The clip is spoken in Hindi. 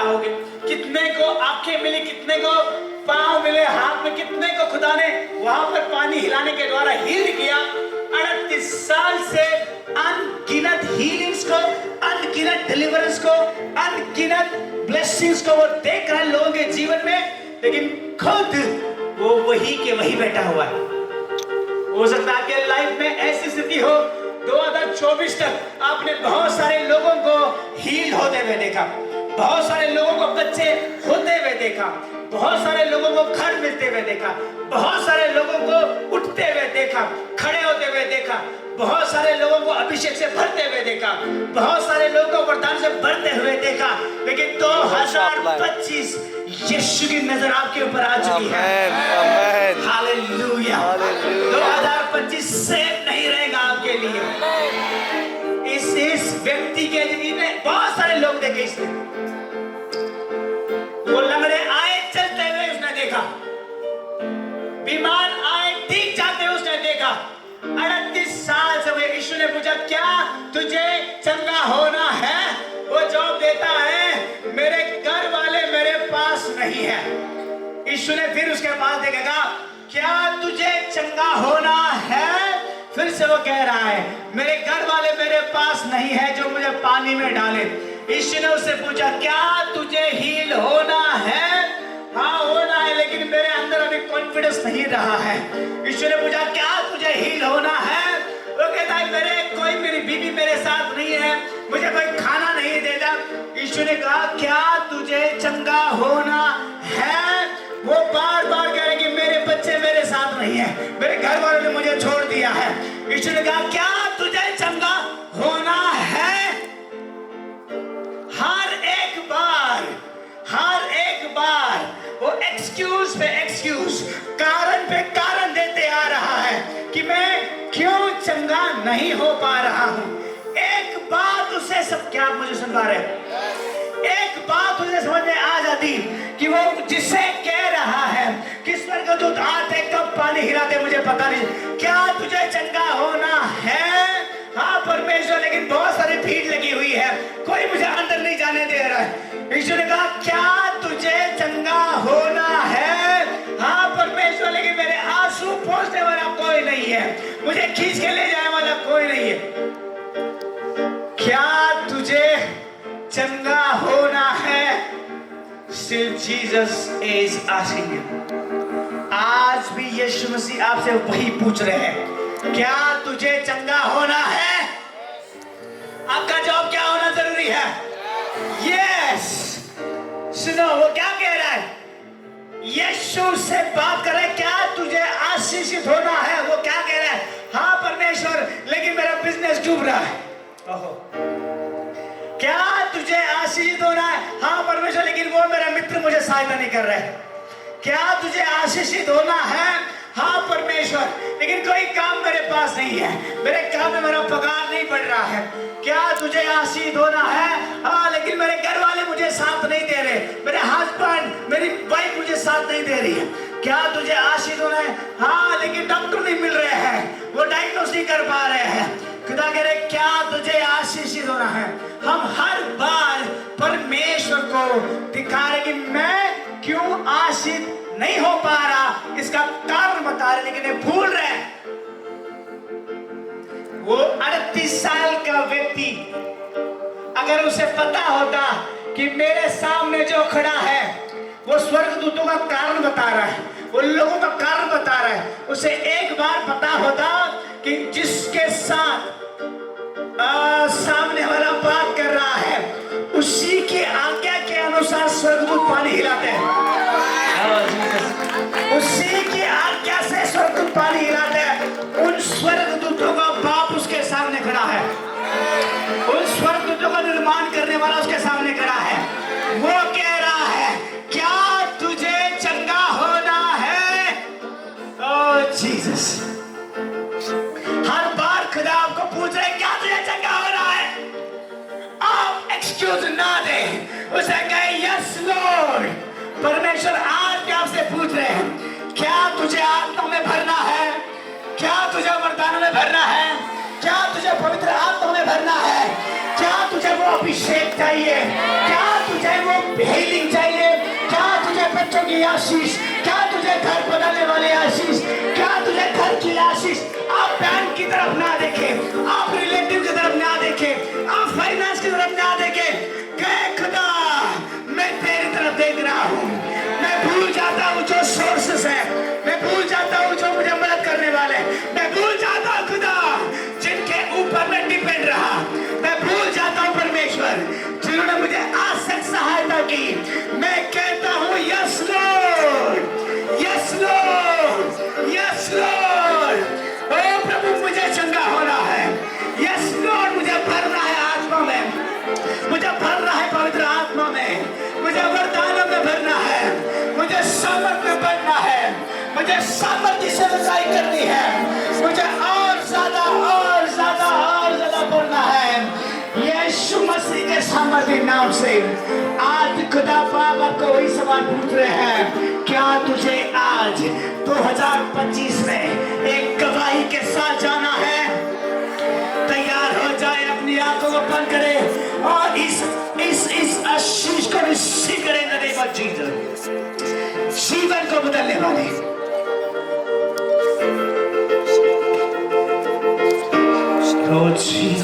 होगे। कितने को आंखें मिली, कितने को पांव मिले, हाथ में, कितने को खुदा ने वहां पर पानी हिलाने के द्वारा हील किया। 38 साल से अनगिनत हीलिंग्स को, अनगिनत डिलीवरेंस को, अनगिनत ब्लेसिंग्स को वो देख रहे हैं लोगों के जीवन में, लेकिन खुद वो वही के वही बैठा हुआ है। हो सकता है आपके लाइफ में ऐसी स्थिति हो, 2024 तक आपने बहुत सारे लोगों को हील होते हुए देखा, बहुत सारे लोगों को बच्चे होते हुए देखा, बहुत सारे लोगों को घर मिलते हुए देखा, बहुत सारे लोगों को उठते हुए देखा, खड़े होते हुए देखा, बहुत सारे लोगों को अभिषेक से भरते हुए देखा, बहुत सारे लोगों को वरदान से भरते हुए देखा। लेकिन 2025 यीशु की नजर आपके ऊपर आ चुकी है। हालेलुया। 2025 सेफ नहीं रहेगा आपके लिए। इस व्यक्ति के जिंदगी में बहुत सारे लोग देखे इसने, वो लंगड़े आए चलते हुए उसने देखा, बीमार आए ठीक जाते हुए उसने देखा। 38 साल से यीशु ने पूछा क्या तुझे चंगा होना है? वो जवाब देता है मेरे घर वाले मेरे पास नहीं है। यीशु ने फिर उसके पास देखा क्या तुझे चंगा होना है? फिर से वो कह रहा है मेरे घर वाले मेरे पास नहीं है जो मुझे पानी में डाले। यीशु ने उससे पूछा क्या तुझे हील होना है? हाँ होना है, लेकिन मेरे अंदर अभी कॉन्फिडेंस नहीं रहा है। यीशु ने पूछा क्या तुझे हील होना है? वो कहता है मेरी बीवी मेरे साथ नहीं है, मुझे कोई खाना नहीं देता। यीशु ने कहा क्या तुझे चंगा होना है? वो बार बार कह रहे कि मेरे बच्चे मेरे साथ नहीं है, मेरे घर वालों ने मुझे छोड़ दिया है। यीशु ने कहा क्या तुझे चंगा होना है? हर एक बार वो एक्सक्यूज पे एक्सक्यूज, कारण पे कारण देते आ रहा है कि मैं क्यों चंगा नहीं हो पा रहा हूं। एक बात उसे सब, क्या आप मुझे सुन पा रहे? एक बात उसे समझ में आ जाती कि वो जिसे कह रहा है कि स्वर्गदूत आते कब पानी हिलाते मुझे पता नहीं, क्या तुझे चंगा होना है? हाँ परमेश्वर, लेकिन बहुत सारी भीड़ लगी हुई है, कोई मुझे अंदर नहीं जाने दे रहा है। यीशु ने कहा क्या तुझे चंगा होना है? हाँ परमेश्वर, लेकिन मेरे आंसू पोंछने वाला कोई नहीं है, मुझे खींच के ले जाने वाला कोई नहीं है। क्या तुझे चंगा होना है? Still Jesus is asking you. आज भी यीशु मसीह आपसे वही पूछ रहे हैं, क्या तुझे चंगा होना है? आपका जवाब क्या होना जरूरी है? यस। सुनो वो क्या कह रहा है, यीशु से बात कर रहे हैं, क्या तुझे आशीषित होना है? वो क्या कह रहा है, हाँ परमेश्वर, लेकिन मेरा बिजनेस डूब रहा है। ओहो। क्या तुझे आशीषित होना है? हाँ परमेश्वर, लेकिन वो मेरा मित्र मुझे सहायता नहीं कर रहा है। क्या तुझे आशीषित होना है? हाँ परमेश्वर, लेकिन कोई काम मेरे पास नहीं है, मेरे काम में मेरा पगार नहीं बढ़ रहा है। क्या तुझे आशीषित होना है? हाँ, लेकिन मेरे घर वाले मुझे साथ नहीं दे रहे, मेरे हस्बैंड, मेरी वाइफ मुझे साथ नहीं दे रही है। क्या तुझे आशीषित होना है? हाँ, लेकिन डॉक्टर नहीं मिल रहे हैं, वो डायग्नोस नहीं कर पा रहे हैं। खुदा कह रहे क्या तुझे आशीषित होना है? हम हर बार परमेश्वर को दिखा रहे कि मैं क्यों आशीषित नहीं हो पा रहा, इसका कारण बता रहे, लेकिन ये भूल रहे। वो 38 साल का व्यक्ति, अगर उसे पता होता कि मेरे सामने जो खड़ा है वो स्वर्गदूतों का कारण बता रहा है, वो लोगों का कारण बता रहा है, उसे एक बार पता होता कि जिसके साथ सामने वाला बात कर रहा है उसी की आज्ञा के अनुसार स्वर्गदूत पानी हिलाते हैं, उसी की आज्ञा से स्वर्गदूत पानी हिलाते हैं। उन स्वर्गदूतों का बाप उसके सामने खड़ा है, उन स्वर्गदूतों का निर्माण करने वाला उसके सामने खड़ा है। वो कह रहा है क्या तुझे चंगा होना है? ओह जीसस, हर बार खुदा आपको पूछ रहे क्या तुझे चंगा हो रहा है? आप एक्सक्यूज ना दे, उसे कहे यस लॉर्ड। परमेश्वर आज भी आपसे पूछ रहे हैं क्या तुझे आत्मा में भरना है? क्या तुझे वरदानों में भरना है? क्या तुझे पवित्र आत्मा में भरना है? क्या तुझे वो अभिषेक चाहिए? क्या तुझे वो हीलिंग चाहिए? क्या तुझे बच्चों की आशीष? क्या तुझे घर बदलने वाली आशीष? क्या तुझे घर की आशीष? आप बैंक की तरफ ना देखें, आप रिलेटिव की तरफ ना देखें, आप फाइनेंस की तरफ ना देखें। कहे खुदा मैं तेरी तरफ देख रहा हूँ। मैं भूल जाता हूँ जो सोर्सेस है, मैं भूल जाता हूँ जो मुझे मदद करने वाले, मैं भूल जाता हूँ खुदा जिनके ऊपर मैं डिपेंड रहा, मैं भूल जाता हूँ परमेश्वर जिन्होंने मुझे आज तक सहायता की। मैं कहता हूँ yes lord, yes lord, yes lord. ओ प्रभु मुझे चंगा होना है। यस लॉर्ड, मुझे भरना है आत्मा में, मुझे भरना है पवित्र आत्मा में, मुझे वरदानों में भरना है, मुझे सामर्थ में बढ़ना है, मुझे सामर्थ्य से लड़ाई करनी है, मुझे और ज्यादा और ज्यादा और ज्यादा बढ़ना है। यीशु मसीह के सामर्थ्य नाम से आज खुदा बाप आपको वही सवाल पूछ रहे हैं, क्या तुझे आज 2025 में एक गवाही के साथ जाना है? तैयार हो जाए, अपनी आंखों को बंद करे और इस आशीष को रिसीव करें in the name of Jesus. जीवन को बदलने वाले Oh Jesus.